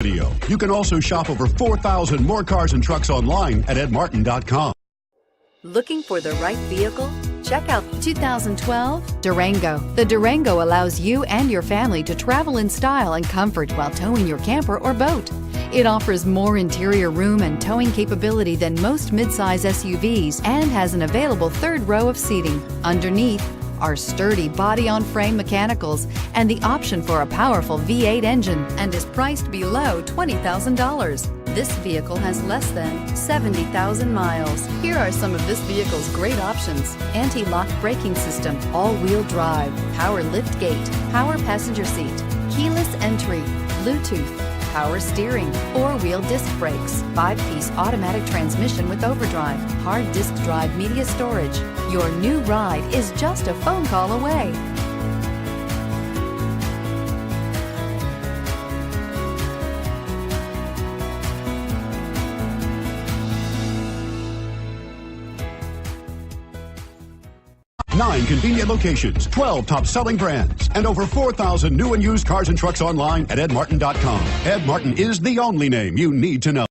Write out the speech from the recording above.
video. You can also shop over 4,000 more cars and trucks online at edmartin.com. Looking for the right vehicle? Check out 2012 Durango. The Durango allows you and your family to travel in style and comfort while towing your camper or boat. It offers more interior room and towing capability than most midsize SUVs and has an available third row of seating. Underneath are sturdy body-on-frame mechanicals and the option for a powerful V8 engine, and is priced below $20,000. This vehicle has less than 70,000 miles. Here are some of this vehicle's great options: anti-lock braking system, all-wheel drive, power lift gate, power passenger seat, keyless entry, Bluetooth, power steering, four-wheel disc brakes, 5-piece automatic transmission with overdrive, hard disk drive media storage. Your new ride is just a phone call away. Nine convenient locations, 12 top-selling brands, and over 4,000 new and used cars and trucks online at edmartin.com. Ed Martin is the only name you need to know.